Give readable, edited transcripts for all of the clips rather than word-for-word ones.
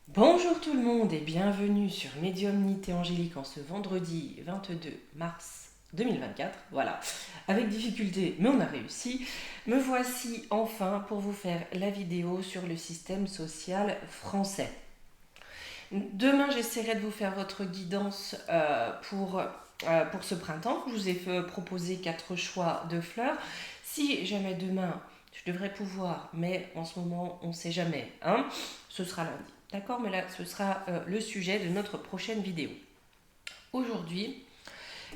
Bonjour tout le monde et bienvenue sur Médiumnité Angélique en ce vendredi 22 mars 2024. Voilà, avec difficulté, mais on a réussi. Me voici enfin pour vous faire la vidéo sur le système social français. Demain, j'essaierai de vous faire votre guidance pour ce printemps. Je vous ai proposé 4 choix de fleurs. Si jamais demain, je devrais pouvoir, mais en ce moment, on ne sait jamais, hein, ce sera lundi. D'accord. Mais là, ce sera le sujet de notre prochaine vidéo. Aujourd'hui,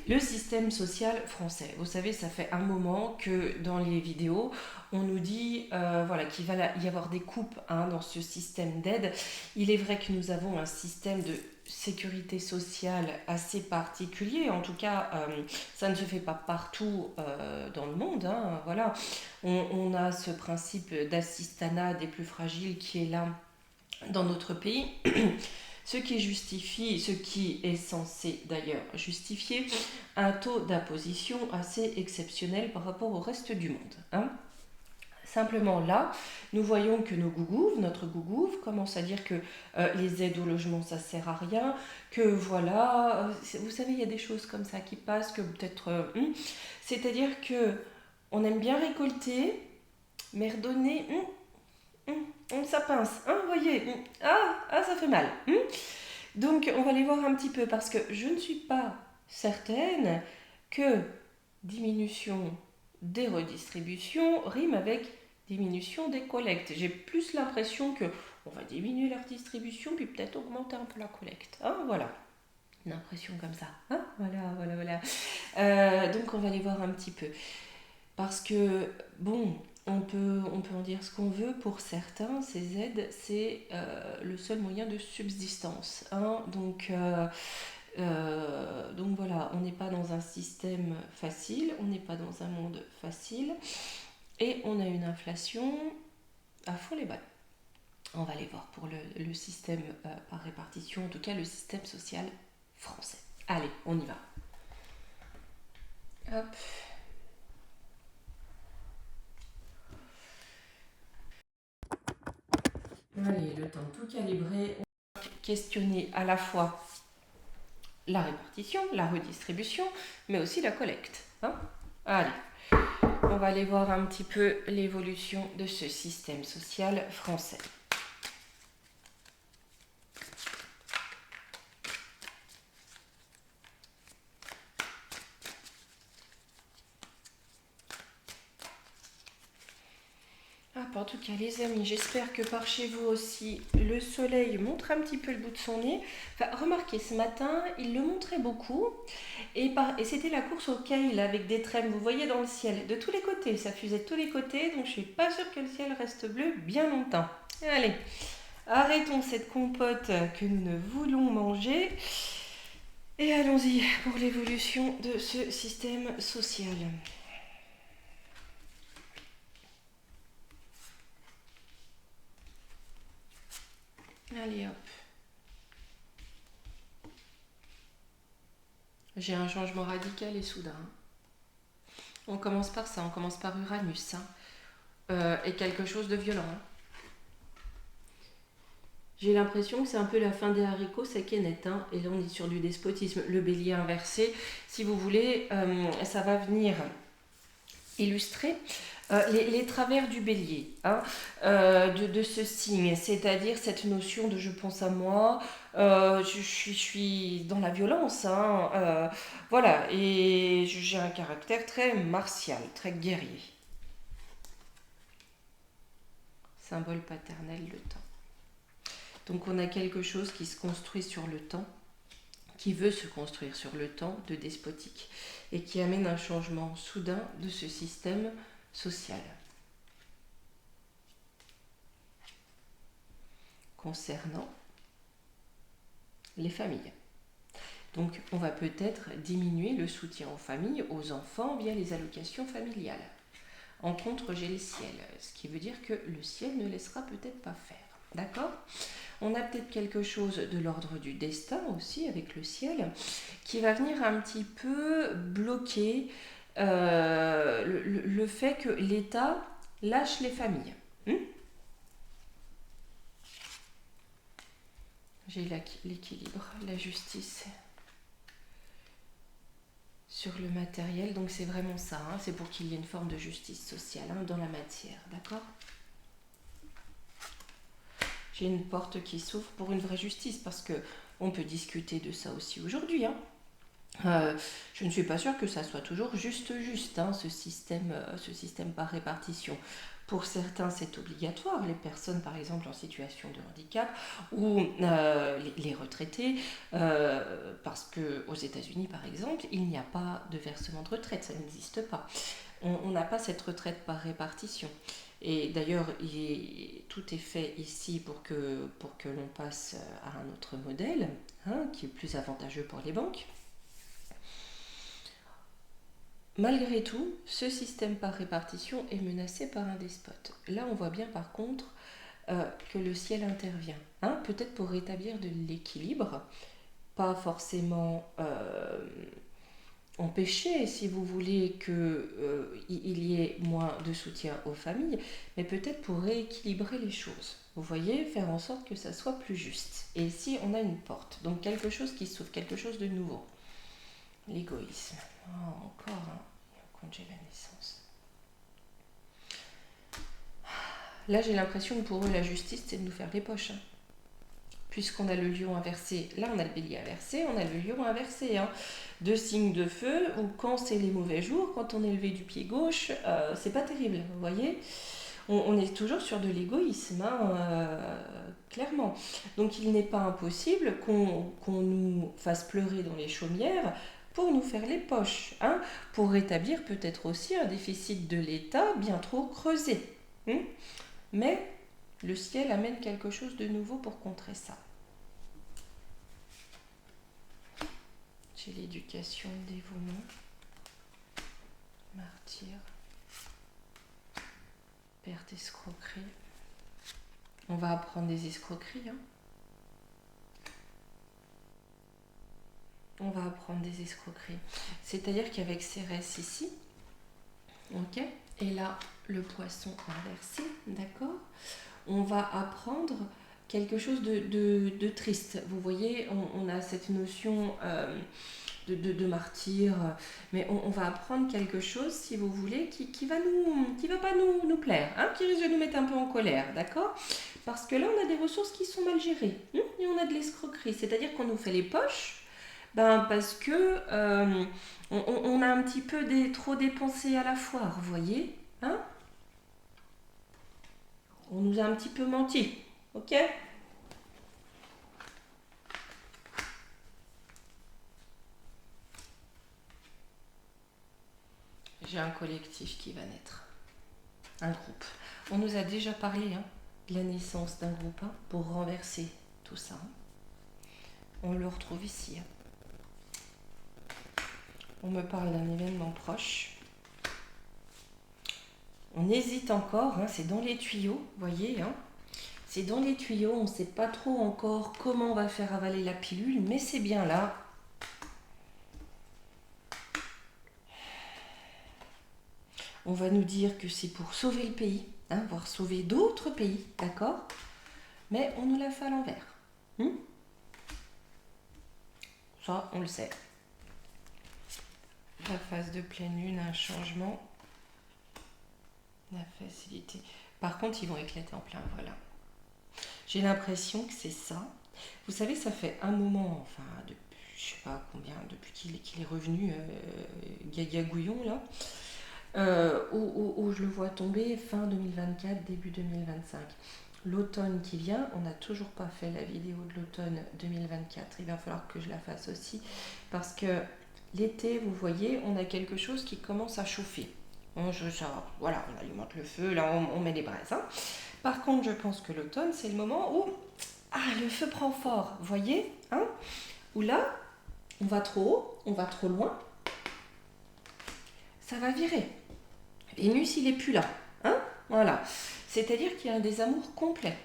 le système social français. Vous savez, ça fait un moment que dans les vidéos, on nous dit voilà, qu'il va y avoir des coupes dans ce système d'aide. Il est vrai que nous avons un système de sécurité sociale assez particulier. En tout cas, ça ne se fait pas partout dans le monde. Voilà. On a ce principe d'assistanat des plus fragiles qui est là dans notre pays. Ce qui justifie, ce qui est censé d'ailleurs justifier un taux d'imposition assez exceptionnel par rapport au reste du monde. Simplement là, nous voyons que nos gougouves, notre gougouve, commence à dire que les aides au logement, ça sert à rien, que voilà, vous savez, il y a des choses comme ça qui passent, que peut-être... c'est-à-dire que on aime bien récolter, mais redonner, ça pince, vous voyez, ça fait mal. Donc on va les voir un petit peu parce que je ne suis pas certaine que diminution des redistributions rime avec diminution des collectes. J'ai plus l'impression que on va diminuer la redistribution puis peut-être augmenter un peu la collecte. Voilà. Une impression comme ça. Voilà. Donc on va les voir un petit peu. Parce que, bon, on peut en dire ce qu'on veut. Pour certains, ces aides, c'est le seul moyen de subsistance. Donc voilà, on n'est pas dans un système facile, on n'est pas dans un monde facile, et on a une inflation à fond les balles. On va aller voir pour le système par répartition, en tout cas le système social français. Allez, on y va. Hop. Allez, le temps de tout calibrer. On va questionner à la fois la répartition, la redistribution, mais aussi la collecte. Allez, on va aller voir un petit peu l'évolution de ce système social français. En tout cas, les amis, j'espère que par chez vous aussi, le soleil montre un petit peu le bout de son nez. Enfin, remarquez, ce matin, il le montrait beaucoup. Et c'était la course au kale avec des trèmes, vous voyez, dans le ciel, de tous les côtés. Ça fusait de tous les côtés, donc je suis pas sûre que le ciel reste bleu bien longtemps. Allez, arrêtons cette compote que nous ne voulons manger. Et allons-y pour l'évolution de ce système social. Allez hop. J'ai un changement radical et soudain. On commence par ça, on commence par Uranus. Et quelque chose de violent. J'ai l'impression que c'est un peu la fin des haricots, c'est qui est net. Et là, on est sur du despotisme. Le bélier inversé, si vous voulez, ça va venir illustrer les travers du bélier, de ce signe, c'est-à-dire cette notion de je pense à moi, je suis dans la violence, voilà, et j'ai un caractère très martial, très guerrier. Symbole paternel, le temps. Donc on a quelque chose qui se construit sur le temps, qui veut se construire sur le temps de despotique, et qui amène un changement soudain de ce système social. Concernant les familles. Donc on va peut-être diminuer le soutien aux familles, aux enfants via les allocations familiales. En contre, j'ai le ciel, ce qui veut dire que le ciel ne laissera peut-être pas faire. D'accord ? On a peut-être quelque chose de l'ordre du destin aussi avec le ciel qui va venir un petit peu bloquer le fait que l'État lâche les familles. J'ai l'équilibre, la justice sur le matériel. Donc c'est vraiment ça, hein, c'est pour qu'il y ait une forme de justice sociale, hein, dans la matière, d'accord? J'ai une porte qui s'ouvre pour une vraie justice, parce que on peut discuter de ça aussi aujourd'hui, hein. Je ne suis pas sûre que ça soit toujours juste, hein, ce système par répartition. Pour certains, c'est obligatoire, les personnes par exemple en situation de handicap ou les retraités, parce qu'aux États-Unis par exemple, il n'y a pas de versement de retraite, ça n'existe pas. On n'a pas cette retraite par répartition. Et d'ailleurs, tout est fait ici pour que l'on passe à un autre modèle, hein, qui est plus avantageux pour les banques. Malgré tout, ce système par répartition est menacé par un despote. Là, on voit bien par contre que le ciel intervient, hein, peut-être pour rétablir de l'équilibre, pas forcément empêcher, si vous voulez, qu'il y ait moins de soutien aux familles, mais peut-être pour rééquilibrer les choses. Vous voyez, faire en sorte que ça soit plus juste. Et ici, on a une porte, donc quelque chose qui s'ouvre, quelque chose de nouveau. L'égoïsme. Oh, encore un congé de la naissance. Là, j'ai l'impression que pour eux, la justice, c'est de nous faire les poches, hein. Puisqu'on a le lion inversé, là on a le bélier inversé, on a le lion inversé, hein. Deux signes de feu, ou quand c'est les mauvais jours, quand on est levé du pied gauche, c'est pas terrible, vous voyez. On est toujours sur de l'égoïsme, hein, clairement. Donc il n'est pas impossible qu'on nous fasse pleurer dans les chaumières pour nous faire les poches, hein, pour rétablir peut-être aussi un déficit de l'État bien trop creusé, hein. Mais le ciel amène quelque chose de nouveau pour contrer ça. J'ai l'éducation, le dévouement, martyr, perte, escroquerie. On va apprendre des escroqueries, hein. On va apprendre des escroqueries. C'est-à-dire qu'avec Cérès ici, ok, et là, le poisson inversé, d'accord, on va apprendre quelque chose de triste. Vous voyez, on a cette notion de martyr, mais on va apprendre quelque chose, si vous voulez, qui va pas nous plaire, hein, qui risque de nous mettre un peu en colère, d'accord? Parce que là, on a des ressources qui sont mal gérées, hein, et on a de l'escroquerie, c'est-à-dire qu'on nous fait les poches, parce que on a un petit peu trop dépensé à la foire, vous voyez, hein? On nous a un petit peu menti, ok? J'ai un collectif qui va naître, un groupe. On nous a déjà parlé, hein, de la naissance d'un groupe, hein, pour renverser tout ça, hein. On le retrouve ici, hein. On me parle d'un événement proche. On hésite encore, hein, c'est dans les tuyaux, vous voyez, hein. C'est dans les tuyaux, on ne sait pas trop encore comment on va faire avaler la pilule, mais c'est bien là. On va nous dire que c'est pour sauver le pays, hein, voire sauver d'autres pays, d'accord? Mais on nous l'a fait à l'envers. Ça, on le sait. La phase de pleine lune, un changement. La facilité. Par contre, ils vont éclater en plein vol. J'ai l'impression que c'est ça. Vous savez, ça fait un moment, enfin, depuis, je sais pas combien, depuis qu'il est revenu, Gaga Gouillon, là, où je le vois tomber fin 2024, début 2025. L'automne qui vient, on n'a toujours pas fait la vidéo de l'automne 2024. Il va falloir que je la fasse aussi, parce que l'été, vous voyez, on a quelque chose qui commence à chauffer. Voilà, on alimente le feu, là on met les braises, hein. Par contre, je pense que l'automne, c'est le moment où le feu prend fort, vous voyez, hein, où là, on va trop haut, on va trop loin, ça va virer. Vénus, il n'est plus là, hein, voilà. C'est-à-dire qu'il y a un désamour complet.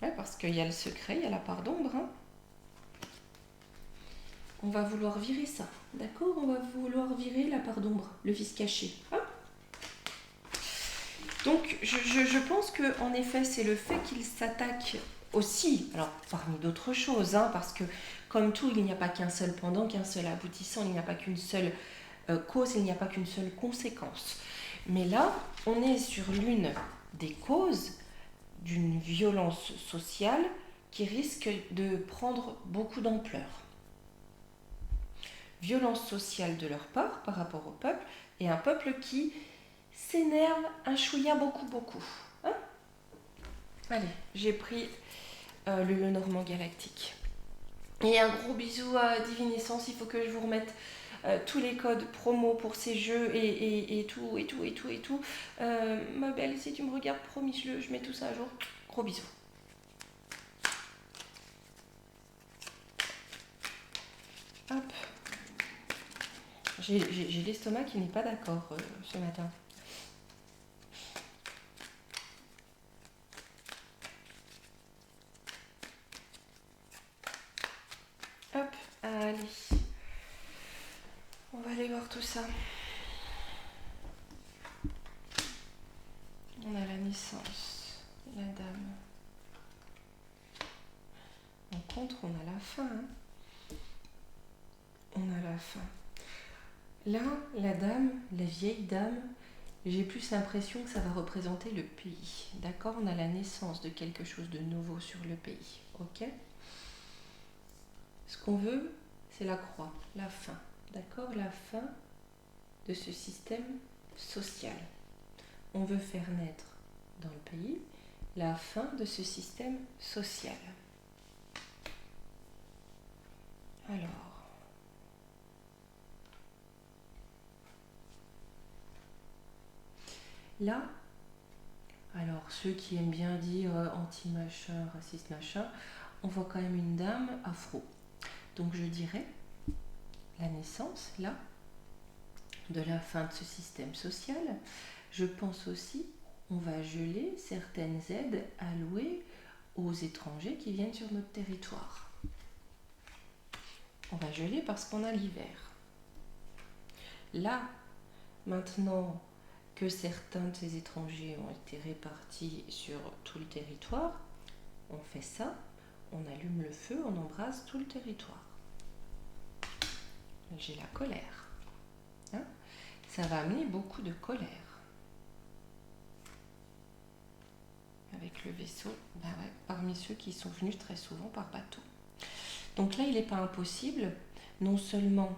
Ouais, parce qu'il y a le secret, il y a la part d'ombre, hein. On va vouloir virer ça, d'accord? On va vouloir virer la part d'ombre, le vice caché, hein. Donc, je pense qu'en effet, c'est le fait qu'il s'attaque aussi, alors parmi d'autres choses, hein, parce que comme tout, il n'y a pas qu'un seul pendant, qu'un seul aboutissant, il n'y a pas qu'une seule cause, il n'y a pas qu'une seule conséquence. Mais là, on est sur l'une des causes d'une violence sociale qui risque de prendre beaucoup d'ampleur. Violence sociale de leur part par rapport au peuple, et un peuple qui s'énerve un chouïa beaucoup. Hein. Allez, j'ai pris le Normand Galactique. Et un gros bisou à Divinescence, il faut que je vous remette tous les codes promo pour ces jeux et tout. Ma belle, si tu me regardes, promis, je mets tout ça à jour. Gros bisous. Hop. J'ai l'estomac qui n'est pas d'accord ce matin. Hop, allez. On va aller voir tout ça. On a la naissance, la dame. En contre, on a la fin. Hein. On a la fin. Là, la dame, la vieille dame, j'ai plus l'impression que ça va représenter le pays. D'accord? On a la naissance de quelque chose de nouveau sur le pays. Ok? Ce qu'on veut, c'est la croix, la fin. D'accord? La fin de ce système social. On veut faire naître dans le pays la fin de ce système social. Alors, là, alors ceux qui aiment bien dire anti-machin, raciste machin, on voit quand même une dame afro. Donc je dirais la naissance, là, de la fin de ce système social. Je pense aussi on va geler certaines aides allouées aux étrangers qui viennent sur notre territoire. On va geler parce qu'on a l'hiver. Là, maintenant que certains de ces étrangers ont été répartis sur tout le territoire, on fait ça, on allume le feu, on embrase tout le territoire. J'ai la colère. Hein? Ça va amener beaucoup de colère. Avec le vaisseau, bah ouais, parmi ceux qui sont venus très souvent par bateau. Donc là, il n'est pas impossible, non seulement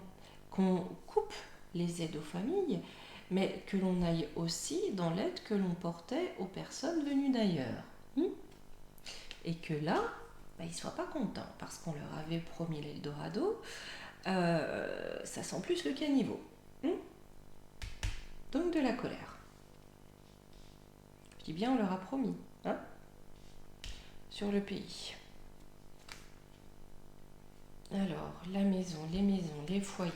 qu'on coupe les aides aux familles, mais que l'on aille aussi dans l'aide que l'on portait aux personnes venues d'ailleurs. Et que là, bah, ils ne soient pas contents, parce qu'on leur avait promis l'Eldorado, ça sent plus le caniveau. Donc de la colère. Je dis bien, on leur a promis, hein, sur le pays. Alors, la maison, les foyers.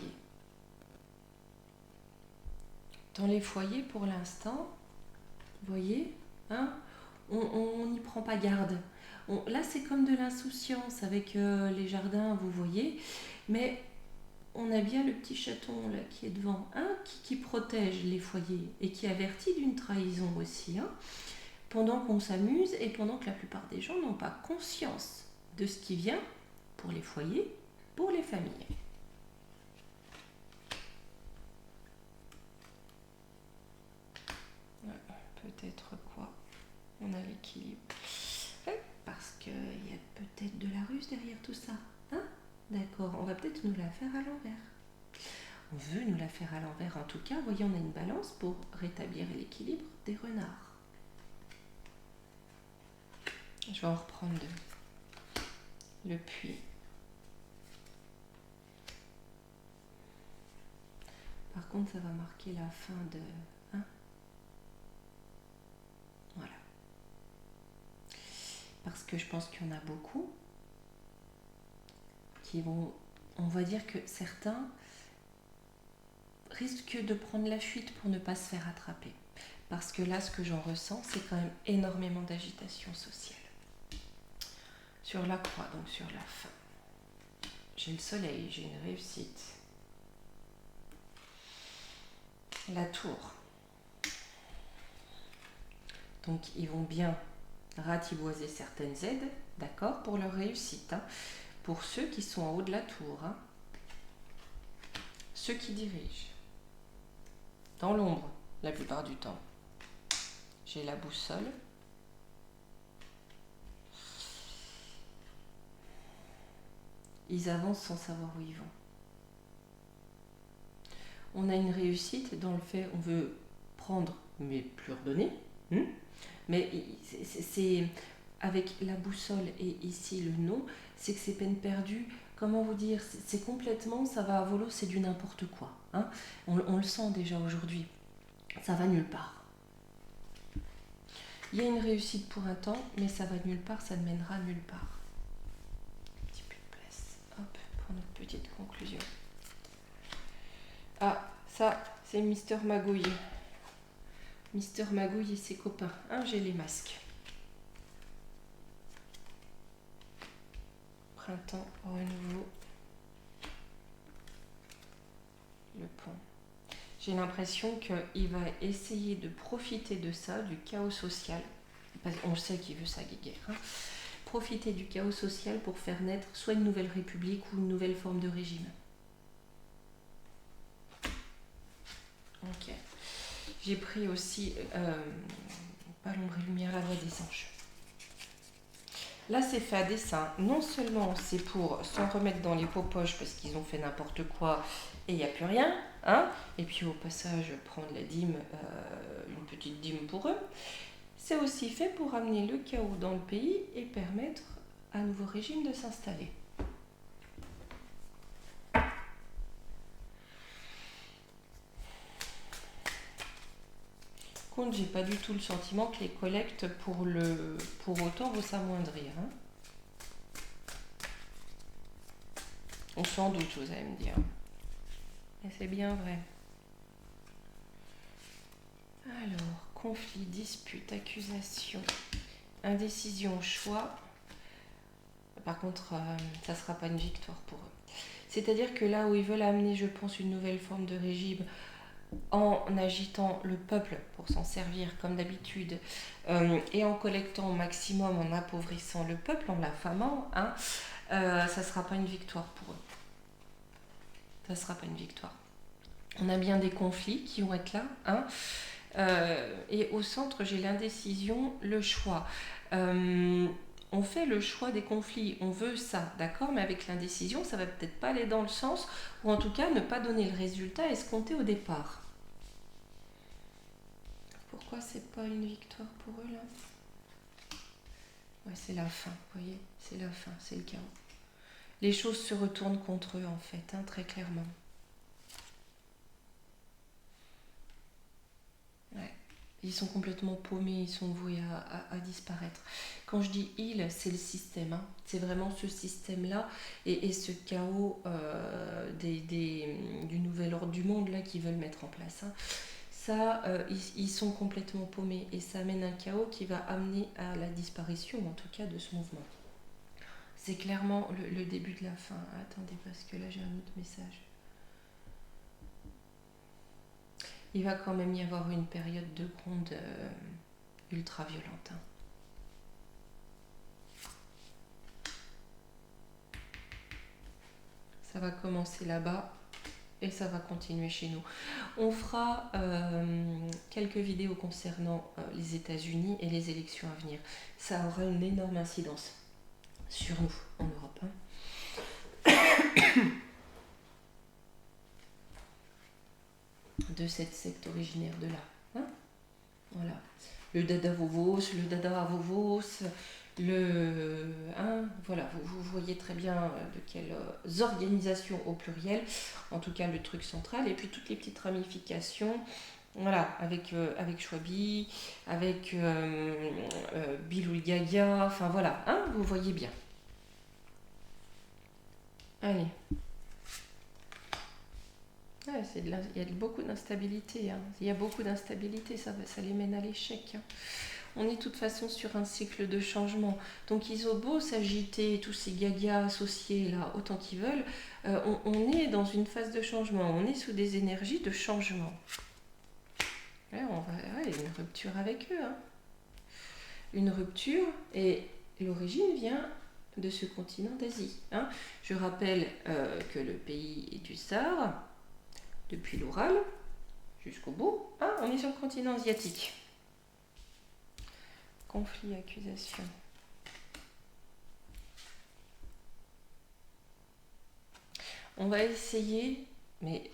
Dans les foyers, pour l'instant, vous voyez, hein, on n'y prend pas garde. Là, c'est comme de l'insouciance avec les jardins, vous voyez, mais on a bien le petit chaton là qui est devant, hein, qui protège les foyers et qui avertit d'une trahison aussi, hein, pendant qu'on s'amuse et pendant que la plupart des gens n'ont pas conscience de ce qui vient pour les foyers, pour les familles. Peut-être quoi? On a l'équilibre. Parce qu'il y a peut-être de la ruse derrière tout ça. Hein? D'accord, on va peut-être nous la faire à l'envers. On veut nous la faire à l'envers en tout cas. Vous voyez, on a une balance pour rétablir l'équilibre des renards. Je vais en reprendre deux. Le puits. Par contre, ça va marquer la fin de... Hein? Voilà. Parce que je pense qu'il y en a beaucoup qui vont... On va dire que certains risquent de prendre la fuite pour ne pas se faire attraper. Parce que là, ce que j'en ressens, c'est quand même énormément d'agitation sociale. Sur la croix, donc sur la fin. J'ai le soleil, j'ai une réussite. La tour. Donc ils vont bien ratiboiser certaines aides, d'accord, pour leur réussite. Hein. Pour ceux qui sont en haut de la tour, hein. Ceux qui dirigent, dans l'ombre la plupart du temps. J'ai la boussole. Ils avancent sans savoir où ils vont. On a une réussite dans le fait, on veut prendre, mais plus redonner. Mais c'est avec la boussole et ici le non, c'est que c'est peine perdue. Comment vous dire, c'est complètement, ça va à volo, c'est du n'importe quoi. Hein. On le sent déjà aujourd'hui. Ça va nulle part. Il y a une réussite pour un temps, mais ça va nulle part, ça ne mènera nulle part. Un petit peu de place. Hop, pour notre petite conclusion. Ah, ça, c'est Mister Magouille. Mister Magouille et ses copains. Hein, j'ai les masques. Printemps renouveau. Le pont. J'ai l'impression qu'il va essayer de profiter de ça, du chaos social. Parce qu'on sait qu'il veut sa guéguerre. Hein. Profiter du chaos social pour faire naître soit une nouvelle république ou une nouvelle forme de régime. Ok. J'ai pris aussi pas l'ombre et lumière, la voix des anges. Là, c'est fait à dessein. Non seulement c'est pour s'en remettre dans les poches parce qu'ils ont fait n'importe quoi et il n'y a plus rien, hein, et puis au passage, prendre la dîme, une petite dîme pour eux. C'est aussi fait pour amener le chaos dans le pays et permettre à un nouveau régime de s'installer. Contre, j'ai pas du tout le sentiment que les collectes pour autant vont s'amoindrir. Hein. On s'en doute, vous allez me dire. Et c'est bien vrai. Alors, conflit, dispute, accusation, indécision, choix. Par contre, ça ne sera pas une victoire pour eux. C'est-à-dire que là où ils veulent amener, je pense, une nouvelle forme de régime en agitant le peuple pour s'en servir comme d'habitude et en collectant au maximum, en appauvrissant le peuple, en l'affamant, hein, ça ne sera pas une victoire pour eux. Ça ne sera pas une victoire. On a bien des conflits qui vont être là, hein, et au centre, j'ai l'indécision, le choix. On fait le choix des conflits, on veut ça, d'accord, mais avec l'indécision, ça va peut-être pas aller dans le sens, ou en tout cas ne pas donner le résultat escompté au départ. Pourquoi c'est pas une victoire pour eux là? Ouais, c'est la fin, vous voyez, c'est la fin, c'est le chaos. Les choses se retournent contre eux en fait, hein, très clairement. Ouais. Ils sont complètement paumés, ils sont voués à disparaître. Quand je dis ils, c'est le système. Hein. C'est vraiment ce système-là et ce chaos du nouvel ordre du monde là qu'ils veulent mettre en place. Hein. Ça, ils sont complètement paumés et ça amène un chaos qui va amener à la disparition, en tout cas, de ce mouvement. C'est clairement le début de la fin. Attendez, parce que là, j'ai un autre message. Il va quand même y avoir une période de gronde ultra violente. Hein. Ça va commencer là-bas et ça va continuer chez nous. On fera quelques vidéos concernant les États-Unis et les élections à venir. Ça aura une énorme incidence sur nous en Europe. Hein. De cette secte originaire de là. Hein, voilà. Le dada Vovos, le dada Vovos, voilà, vous voyez très bien de quelles organisations au pluriel, en tout cas le truc central, et puis toutes les petites ramifications, voilà, avec Chouabi, avec Biloul Gaga, enfin voilà, hein, vous voyez bien. Allez. Ouais, il y a beaucoup d'instabilité. Hein. Il y a beaucoup d'instabilité, ça les mène à l'échec. Hein. On est de toute façon sur un cycle de changement. Donc ils ont beau s'agiter, tous ces gagas associés là, autant qu'ils veulent, on est dans une phase de changement. On est sous des énergies de changement. Ouais, il y a une rupture avec eux. Hein. une rupture et l'origine vient de ce continent d'Asie. Hein. Je rappelle que le pays est du Sahara, depuis l'Oural jusqu'au bout, hein, on est sur le continent asiatique. Conflit, accusation. On va essayer, mais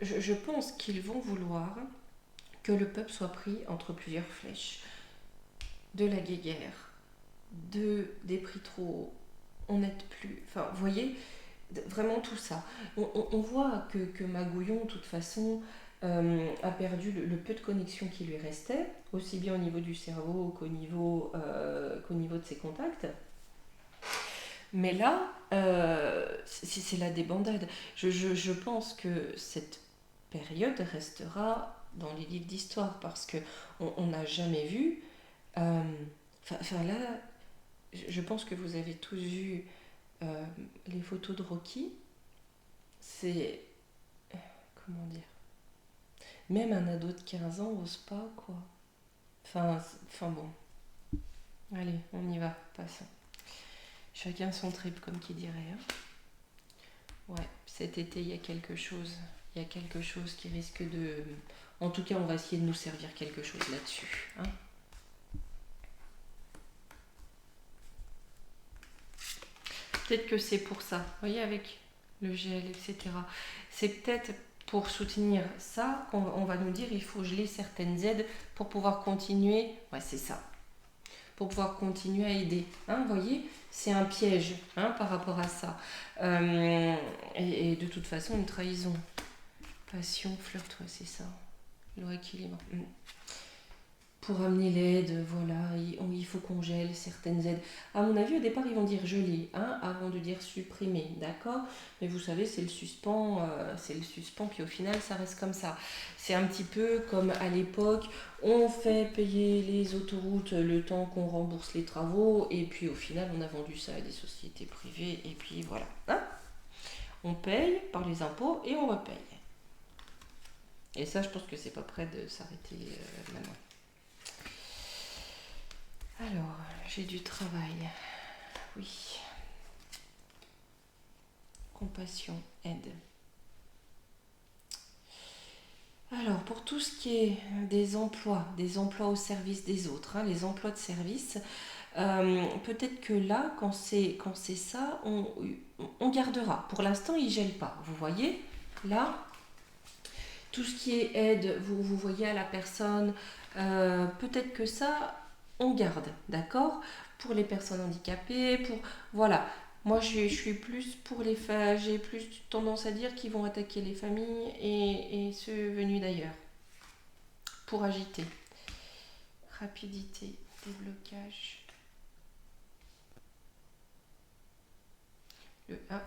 je pense qu'ils vont vouloir que le peuple soit pris entre plusieurs flèches. De la guéguerre, des prix trop hauts, on n'aide plus. Enfin, vous voyez, vraiment tout ça. On voit que Magouillon, de toute façon, a perdu le peu de connexion qui lui restait, aussi bien au niveau du cerveau qu'au niveau de ses contacts. Mais là, c'est la débandade. Je pense que cette période restera dans les livres d'histoire parce qu'on n'a jamais vu. Enfin là, je pense que vous avez tous vu les photos de Rocky. C'est. Comment dire? Même un ado de 15 ans n'ose pas, quoi. Enfin bon. Allez, on y va, passons. Chacun son trip, comme qui dirait. Hein. Ouais, cet été, il y a quelque chose. Il y a quelque chose qui risque de... En tout cas, on va essayer de nous servir quelque chose là-dessus. Hein. Peut-être que c'est pour ça. Vous voyez, avec le gel, etc. C'est peut-être pour soutenir ça qu'on va nous dire il faut geler certaines aides pour pouvoir continuer. Ouais, c'est ça. Pour pouvoir continuer à aider. Hein, vous voyez, c'est un piège hein, par rapport à ça. Et de toute façon, une trahison. Passion, flirt, ouais, c'est ça. Le rééquilibre. Pour amener l'aide, voilà, il faut qu'on gèle certaines aides. À mon avis, au départ, ils vont dire geler, hein, avant de dire supprimer, d'accord? Mais vous savez, c'est le suspens, puis au final, ça reste comme ça. C'est un petit peu comme à l'époque, on fait payer les autoroutes le temps qu'on rembourse les travaux, et puis au final, on a vendu ça à des sociétés privées, et puis voilà. Hein? On paye par les impôts et on repaye. Et ça, je pense que c'est pas près de s'arrêter maintenant. Alors, j'ai du travail. Oui. Compassion, aide. Alors, pour tout ce qui est des emplois au service des autres, hein, les emplois de service, peut-être que là, quand c'est ça, on gardera. Pour l'instant, il ne gèle pas. Vous voyez, là, tout ce qui est aide, vous voyez à la personne, peut-être que ça, on garde, d'accord? Pour les personnes handicapées, voilà. Moi, je suis plus pour j'ai plus tendance à dire qu'ils vont attaquer les familles et ceux venus d'ailleurs. Pour agiter. Rapidité, déblocage.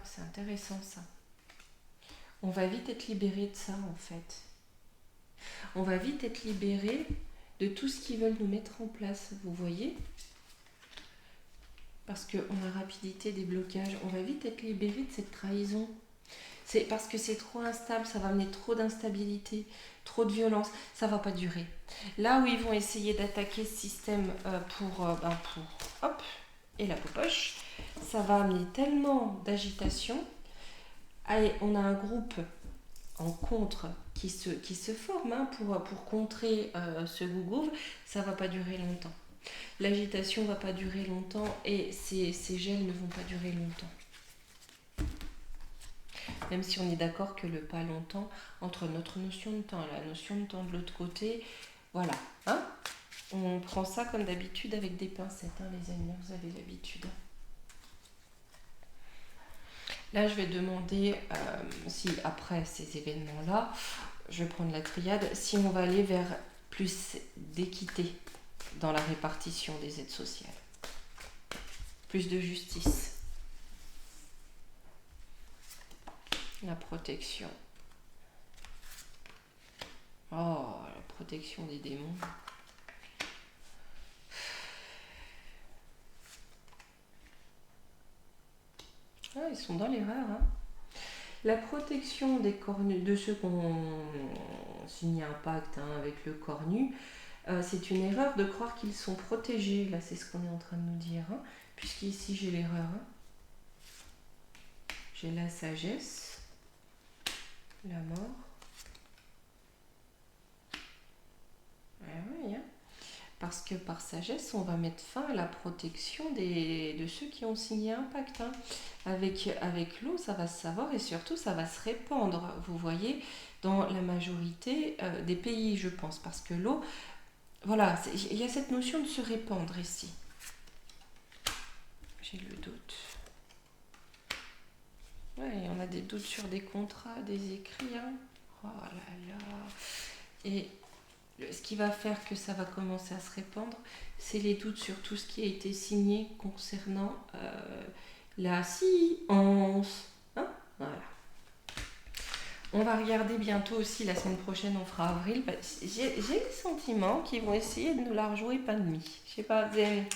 C'est intéressant ça. On va vite être libéré de ça en fait. On va vite être libéré de tout ce qu'ils veulent nous mettre en place, vous voyez? Parce qu'on a rapidité, déblocage, on va vite être libéré de cette trahison. C'est parce que c'est trop instable, ça va amener trop d'instabilité, trop de violence, ça va pas durer. Là où ils vont essayer d'attaquer ce système hop, et la popoche, ça va amener tellement d'agitation. Allez, on a un groupe en contre qui se forme hein, pour contrer ce gougouvre, ça va pas durer longtemps. L'agitation va pas durer longtemps et ces gels ne vont pas durer longtemps. Même si on est d'accord que le pas longtemps, entre notre notion de temps et la notion de temps de l'autre côté, voilà. Hein, on prend ça comme d'habitude avec des pincettes, hein, les amis, vous avez l'habitude. Là, je vais demander si après ces événements-là, je vais prendre la triade, si on va aller vers plus d'équité dans la répartition des aides sociales. Plus de justice. La protection. Oh, la protection des démons. Ah, ils sont dans l'erreur. Hein. La protection des cornus, de ceux qui ont signé un pacte hein, avec le cornu, C'est une erreur de croire qu'ils sont protégés. Là, c'est ce qu'on est en train de nous dire. Hein, puisqu'ici, j'ai l'erreur. Hein. J'ai la sagesse, la mort. Oui, hein. Parce que par sagesse, on va mettre fin à la protection de ceux qui ont signé un pacte. Hein. Avec l'eau, ça va se savoir et surtout, ça va se répandre. Vous voyez, dans la majorité des pays, je pense. Parce que l'eau, voilà, il y a cette notion de se répandre ici. J'ai le doute. Ouais, on a des doutes sur des contrats, des écrits. Hein. Oh là là. Et ce qui va faire que ça va commencer à se répandre, c'est les doutes sur tout ce qui a été signé concernant la science. Hein, voilà. On va regarder bientôt aussi, la semaine prochaine, on fera avril. J'ai le sentiment qu'ils vont essayer de nous la rejouer pas de nuit. Je sais pas, mais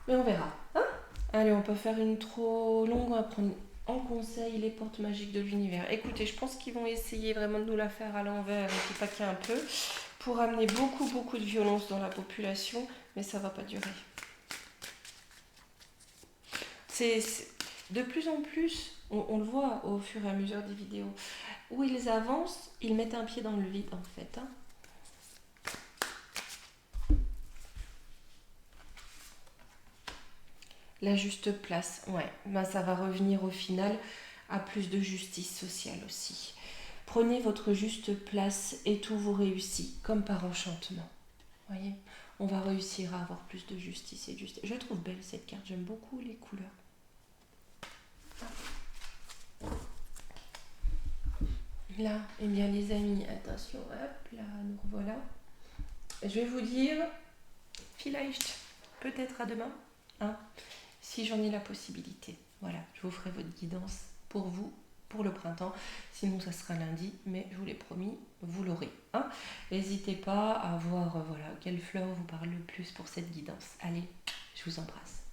on verra. Hein. Allez, on peut faire une trop longue, on va prendre en conseil les portes magiques de l'univers. Écoutez, je pense qu'ils vont essayer vraiment de nous la faire à l'envers et de paquer un peu pour amener beaucoup de violence dans la population, mais ça va pas durer. C'est de plus en plus, on le voit au fur et à mesure des vidéos, où ils avancent, ils mettent un pied dans le vide en fait. Hein. La juste place, ouais, ben, ça va revenir au final à plus de justice sociale aussi. Prenez votre juste place et tout vous réussit, comme par enchantement. Voyez, on va réussir à avoir plus de justice et de justice. Je trouve belle cette carte, j'aime beaucoup les couleurs. Là, eh bien les amis, attention, hop, là, nous revoilà. Je vais vous dire, vielleicht, peut-être à demain, hein, si j'en ai la possibilité. Voilà, je vous ferai votre guidance pour vous, pour le printemps. Sinon, ça sera lundi, mais je vous l'ai promis, vous l'aurez. Hein. N'hésitez pas à voir voilà, quelle fleur vous parle le plus pour cette guidance. Allez, je vous embrasse.